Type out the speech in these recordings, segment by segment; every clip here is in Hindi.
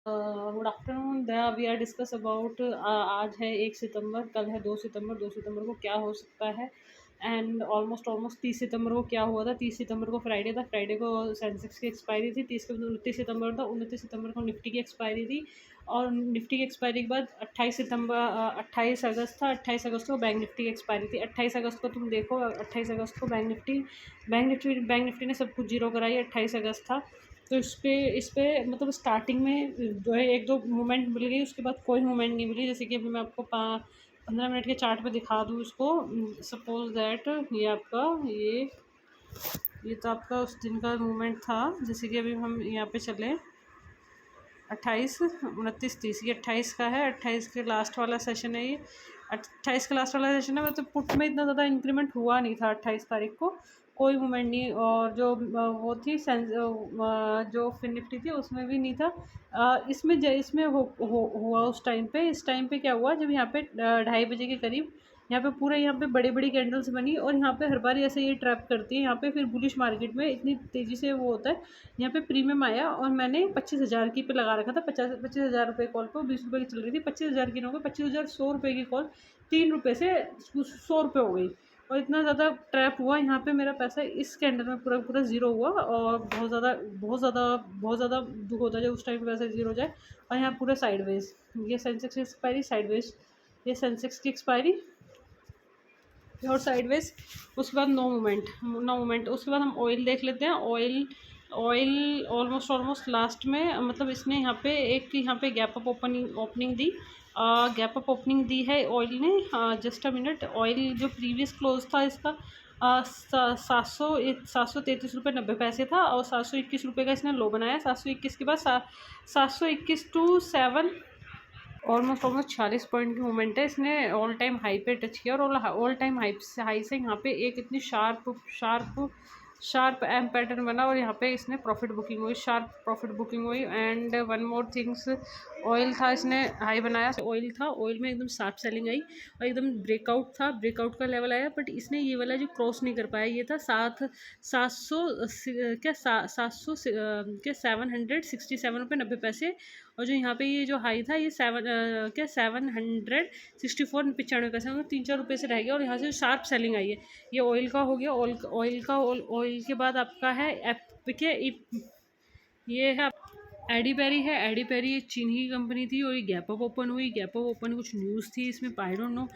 Good afternoon. We are discuss about आज है 1 सितंबर, कल है 2 सितंबर। 2 सितंबर को क्या हो सकता है एंड ऑलमोस्ट 30 सितंबर को क्या हुआ था। 30 सितंबर को फ्राइडे था, फ्राइडे को सेंसेक्स की एक्सपायरी थी। 29 सितंबर था, 29 सितंबर को निफ्टी की एक्सपायरी थी। और निफ्टी की एक्सपायरी के बाद 28 अगस्त था। 28 अगस्त को बैंक निफ्टी की एक्सपायरी थी। 28 अगस्त को तुम देखो, 28 अगस्त को बैंक निफ्टी ने सब कुछ जीरो कराई। 28 अगस्त था, तो इस पे मतलब स्टार्टिंग में जो है एक दो मूवमेंट मिल गई, उसके बाद कोई मूवमेंट नहीं मिली। जैसे कि अभी मैं आपको 15 मिनट के चार्ट पे दिखा दूँ इसको। सपोज दैट ये तो आपका उस दिन का मूवमेंट था। जैसे कि अभी हम यहाँ पे चले 28 29 30, ये 28 का है। 28 के लास्ट वाला सेशन है ये। 28 का लास्ट वाला सेशन है। मतलब पुट में इतना ज़्यादा इंक्रीमेंट हुआ नहीं था 28 तारीख को, कोई मूवमेंट नहीं। और जो वो थी जो फिन निफ्टी थी उसमें भी नहीं था। इसमें हुआ उस टाइम पे। इस टाइम पे क्या हुआ, जब यहाँ पे 2:30 बजे के करीब यहाँ पे बड़ी बड़ी कैंडल्स बनी, और यहाँ पे हर बार ऐसे ये ट्रैप करती है। यहाँ पे फिर बुलिश मार्केट में इतनी तेज़ी से वो होता है। यहाँ पे प्रीमियम आया और मैंने 25,000 की पे लगा रखा था। 25,000 रुपये कॉल पर 20 रुपये की चल रही थी। 25,000 की ना हो गई, 25,000 100 रुपये की कॉल 3 रुपये से 100 रुपये हो गई। और इतना ज़्यादा ट्रैप हुआ यहाँ पे, मेरा पैसा इस कैंडल में पूरा पूरा ज़ीरो हुआ। और बहुत ज़्यादा दुख होता है जब उस टाइम पे पैसा ज़ीरो हो जाए। और यहाँ पूरा साइडवेज, ये सेंसेक्स की एक्सपायरी साइडवेज, ये सेंसेक्स की एक्सपायरी और साइडवेज। उसके बाद नो मूवमेंट। उसके बाद हम ऑयल देख लेते हैं। ऑयल ऑलमोस्ट लास्ट में, मतलब इसने यहाँ पे गैप अप ओपनिंग दी। गैप अप ओपनिंग दी है ऑयल ने। Just a minute. ऑयल जो प्रीवियस क्लोज था इसका 733 रुपये 90 पैसे था, और 721 रुपये का इसने लो बनाया। 721 के बाद 721 to 7 ऑलमोस्ट 46 पॉइंट की मूवमेंट है। इसने ऑल टाइम हाई पे टच किया, और ऑल टाइम हाई से यहाँ पे एक इतनी शार्प एम पैटर्न बना, और यहाँ पे इसने प्रॉफिट बुकिंग हुई, शार्प प्रॉफिट बुकिंग हुई। And one more things, oil था, इसने हाई बनाया। ऑयल में एकदम शार्प सेलिंग आई, और एकदम ब्रेकआउट का लेवल आया। बट इसने ये वाला जो क्रॉस नहीं कर पाया, ये था 767 रुपये 90 पैसे। और जो यहाँ पे ये जो हाई था, ये 764 95 पैसे, मतलब 3-4 रुपये से रह गया। और यहाँ से शार्प सेलिंग आई है। ये ऑयल का हो गया। ऑयल के बाद आपका है ये है एडी पेरी एक चीन की कंपनी थी, और ये गैप अप ओपन हुई। कुछ न्यूज़ थी इसमें, आई डोंट नो।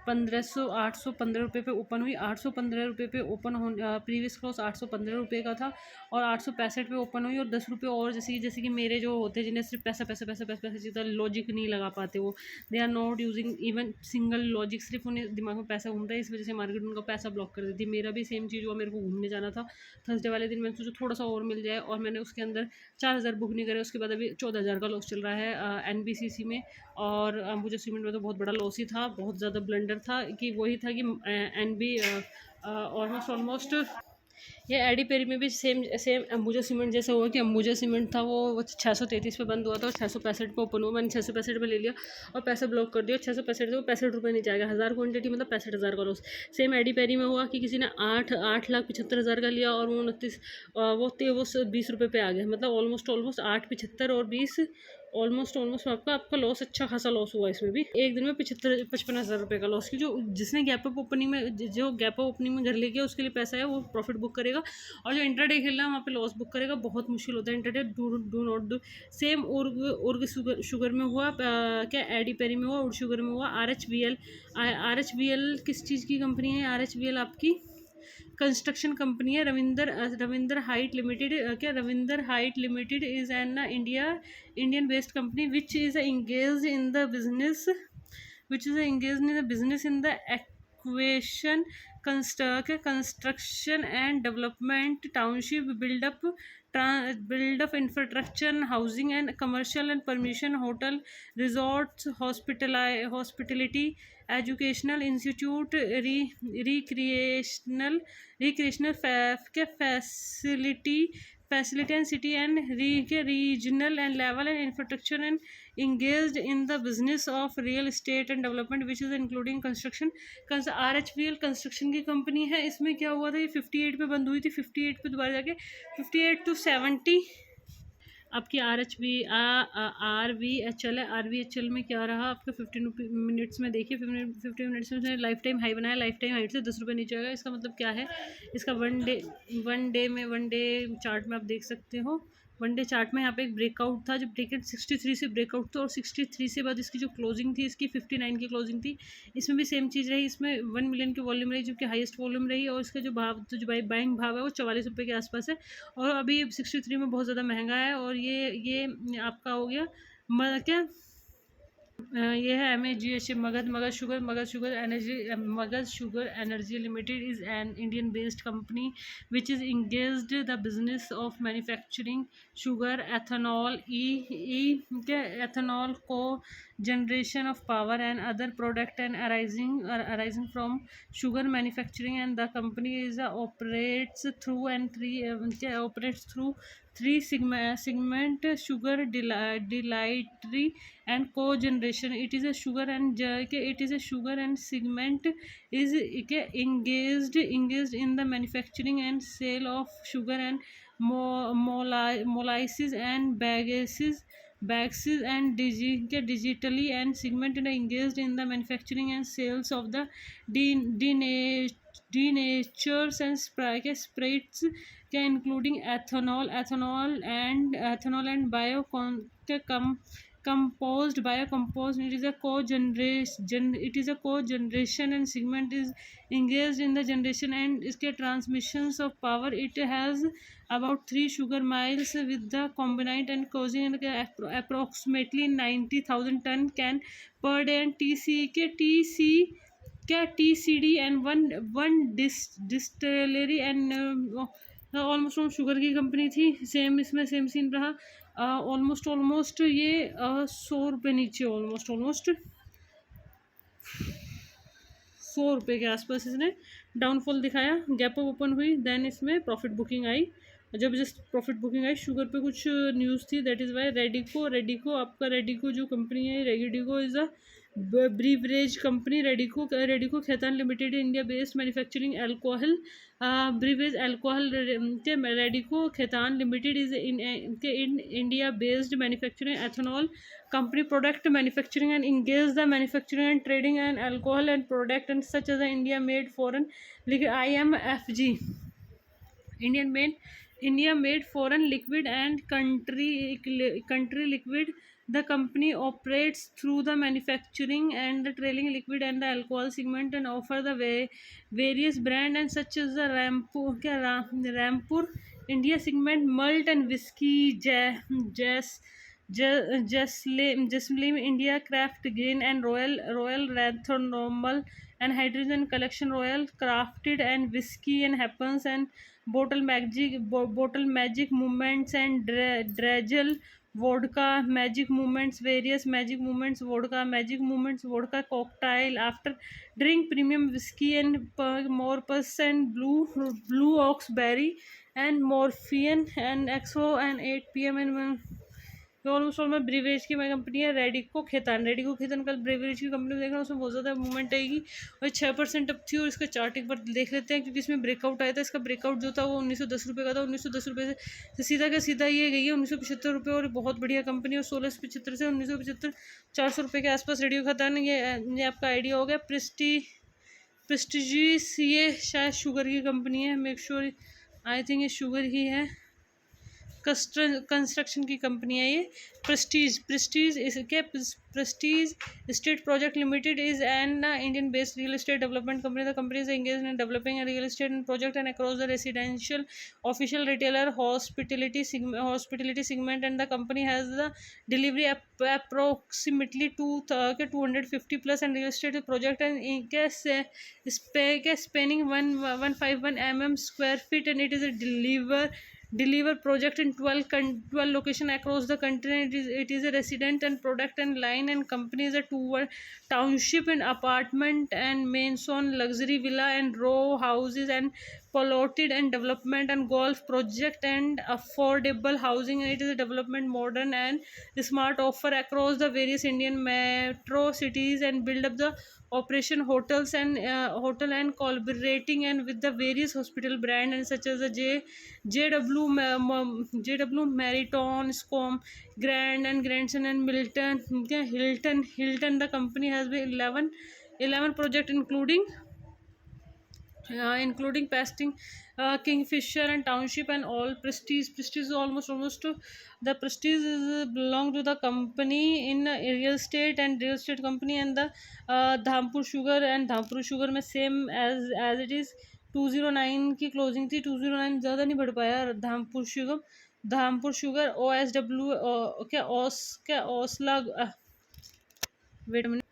815 रुपये पे ओपन हुई। 815 रुपये पे ओपन हो, प्रीवियस क्लोज 815 रुपये का था, और 865 पे ओपन हुई। और 10 रुपये और, जैसे कि मेरे जो होते हैं जिन्हें सिर्फ पैसा पैसा पैसा पैसा पैसा चाहिए, लॉजिक नहीं लगा पाते, वो they are not using even single logic. सिर्फ उन्हें दिमाग में पैसा घूमता है, इस वजह से मार्केट उनका पैसा ब्लॉक कर देती है। मेरा भी सेम चीज़ हुआ। मेरे को घूमने जाना था थर्सडे वाले दिन, मैंने सोचा थोड़ा सा और मिल जाए, और मैंने उसके अंदर 4,000 बुक नहीं करे। उसके बाद अभी 14,000 का लॉस चल रहा है NBCC में। और अंबुजा सीमेंट में तो बहुत बड़ा लॉस ही था, बहुत ज़्यादा ब्लंडर था। कि वही था कि NB ऑलमोस्ट ये एडी पेरी में भी सेम अंबुजा सीमेंट जैसा हुआ। कि अंबुजा सीमेंट था, वो 633 पे बंद हुआ था, और 665 पे ओपन हुआ। मैंने 665 पे ले लिया और पैसा ब्लॉक कर दिया। 665 से वो 65 रुपये नहीं जाएगा। 1000 क्वान्टिटी मतलब 65,000 का लॉस। सेम एडी पेरी में हुआ कि किसी ने 8,75,000 का लिया, और वो 20 रुपये पे आ गया। मतलब ऑलमोस्ट 8,75 और 20, ऑलमोस्ट आपका लॉस, अच्छा खासा लॉस हुआ इसमें भी। एक दिन में 55,000 रुपये का लॉस। की जिसने गैप अप ओपनिंग में घर ले गया, उसके लिए पैसा है, वो प्रॉफिट बुक करेगा। और जो इंटरडे खेल रहा है वहाँ पे लॉस बुक करेगा। बहुत मुश्किल होता है intraday. Do not do. Same उर्ग शुगर में हुआ, क्या एडी पेरी में हुआ, उर्ग शुगर में हुआ। RHBL किस चीज़ की कंपनी है? RHBL आपकी कंस्ट्रक्शन कंपनी है। रविंदर हाइट लिमिटेड, क्या Ravinder height limited is an Indian based company which is engaged in the business in the acquisition, construction and development, township build up infrastructure, housing and commercial and permission, hotel, resorts, hospitality, educational institute, recreational facility and city and regional and level and infrastructure, and engaged in the business of real estate and development which is including construction। RHBL construction की कंपनी है। इसमें क्या हुआ था, ये 58 पे बंद हुई थी। 58 पे दोबारा जाके 58 to 70 आपकी RVHL है। RVHL में क्या रहा आपका 15 मिनट्स में देखिए, 15 मिनट्स में उसने लाइफ टाइम हाई बनाया, लाइफ टाइम हाइट से 10 रुपये नीचे आएगा। इसका मतलब क्या है, इसका वन डे चार्ट में आप देख सकते हो। वन डे चार्ट में यहाँ पे एक ब्रेकआउट था, जब ब्रेकआउट 63 से ब्रेकआउट था, और 63 से बाद इसकी जो क्लोजिंग थी, इसकी 59 की क्लोजिंग थी। इसमें भी सेम चीज़ रही, इसमें 1 मिलियन की वॉल्यूम रही, जो कि हाईएस्ट वॉल्यूम रही, और इसका जो भाव, जो बाइंग भाव है वो 44 रुपये के आसपास है। और अभी 63 में बहुत ज़्यादा महंगा है। और ये आपका हो गया क्या, ये है MAGH, Magadh sugar energy limited is an Indian based company which is engaged the business of manufacturing sugar, ethanol, ethanol को generation of power and other product and arising from sugar manufacturing, and the company is operates through three segment: sugar, distillery and co-generation. It is a sugar and segment is engaged in the manufacturing and sale of sugar and molasses and bags and digitally, and segment engaged in the manufacturing and sales of the denatures and spirits, including ethanol and biocomposed. It is a co-generation, and segment is engaged in the generation and transmissions of power. It has about 3 sugar mills with the combined and causing approximately 90,000 ton can per day, and TCD and one distillery and almost sugar की कंपनी थी। सेम इसमें सेम सीन रहा। ऑलमोस्ट ये 100 रुपये नीचे, ऑलमोस्ट 100 रुपये के आसपास इसने डाउनफॉल दिखाया। गैप अप ओपन हुई, देन इसमें प्रॉफिट बुकिंग आई। जब जस्ट प्रॉफिट बुकिंग आई, शुगर पे कुछ न्यूज़ थी, दैट इज़ वाई रेडिको आपका रेडिको जो कंपनी है, Radico is a beverage company. Radico Khaitan limited, India based manufacturing alcohol beverage alcohol. Radico Khaitan limited is in India based manufacturing ethanol company product manufacturing and engage the manufacturing and trading and alcohol and product and such as the India made foreign IMFG, India made foreign liquid and country liquid. The company operates through the manufacturing and the trading liquid and the alcohol segment, and offer the various brand and such as the Rampur India segment, malt and whiskey, Jaslim India Craft Green and Royal Ranthornormal and Hydrogen Collection, Royal Crafted and Whiskey and Happens and Bottle Magic Movements and Dragel Vodka Magic Movements, various Magic Movements Vodka Cocktail, After Drink Premium Whiskey and Morpus and Blue Ox Berry and Morphean and XO and 8 PM and almost all में ब्रीवरेज की मैं कंपनी है रेडिको खैतान कल ब्रीवरेज की कंपनी में देख रहा हूँ, उसमें बहुत ज़्यादा मूवमेंट आएगी और 6% अप थी। और इसका चार्ट एक बार देख लेते हैं, क्योंकि इसमें ब्रेकआउट आया था। इसका ब्रेकआउट जो था वो 1910 रुपये का था। 1910 रुपये से सीधा का सीधा ये गई है 1975 रुपये, और बहुत बढ़िया कंपनी। और 1675 से 1975 400 रुपये के आसपास रेडियो खैतान। ये आपका आइडिया हो गया। प्रेस्टीजियस, ये शायद शुगर की कंपनी है, मेक श्योर, आई थिंक ये शुगर ही है। कंस्ट्रक्शन की कंपनी है ये। Prestige state project limited is an Indian based real estate development company. The company is engaged in developing real estate and project and across the residential, official, retailer, hospitality segment, and the company has the delivery approximately 250 plus and real estate project and spanning 151 mm square feet, and it is a deliver project in 12 location across the country, and it is a resident and product and line, and company is a township and apartment and mansion, luxury villa and row houses and plotted and development and golf project and affordable housing. It is a development modern and smart offer across the various Indian metro cities and build up the operation hotels and hotel and collaborating and with the various hospital brand and such as the JW Marathon, Scom, Grand and Grandson and Milton, yeah, Hilton. The company has been 11 project including pasting, Kingfisher and Township and all Prestige. Prestige is almost the Prestige is belong to the company in real estate and real estate company, and the Dhampur Sugar and Dhampur Sugar में same as it is 209 की closing थी. 209 ज़्यादा नहीं बढ़ पाया. धामपुर शुगर OSW क्या ओसला वेट मिनट.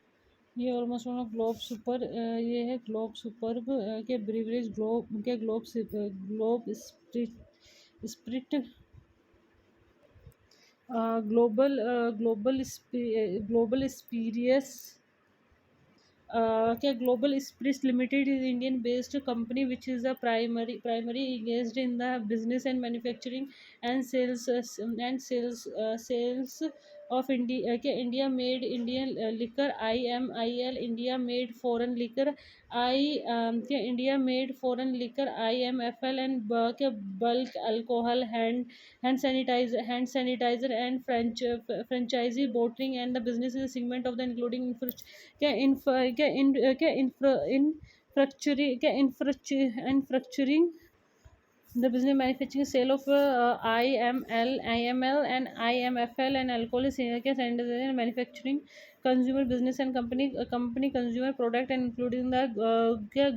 ये ऑलमोस्ट ग्लोब सुपर ये है ग्लोब सुपर के ब्रिवरेज ग्लोब के ग्लोब स्प्रिट ग्लोबल स्पीरियस क्या global स्प्रिट्स limited is Indian based company which is the primary engaged in the business and manufacturing and sales of India. क्या India made Indian liquor IMIL India made foreign liquor क्या India made foreign liquor IMFL and क्या bulk alcohol hand sanitizer and franchisee bottling and the business is a segment of the including क्या infrastructuring the business manufacturing sale of IML and IMFL and alcohol sanitizer and manufacturing consumer business and company consumer product and including the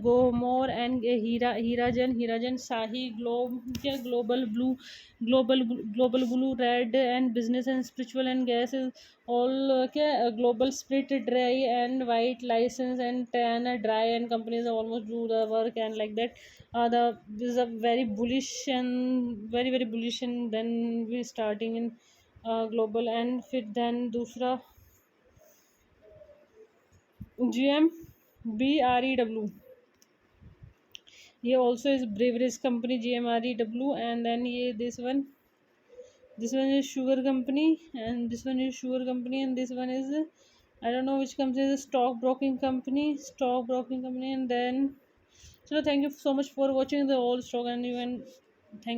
Gomor and Hirajan Sahi global blue red and business and spiritual and gas is all global split dry and white license and tan dry and companies almost do the work and like that. The this is a very bullish and very bullish, and then we starting in global and फिर then दूसरा GMBREW. ये also is breweries company GMREW, and then ये this one is sugar company, and this one is sugar company, and this one is I don't know which company is stockbroking company, and then so thank you so much for watching the whole stock, and you can thank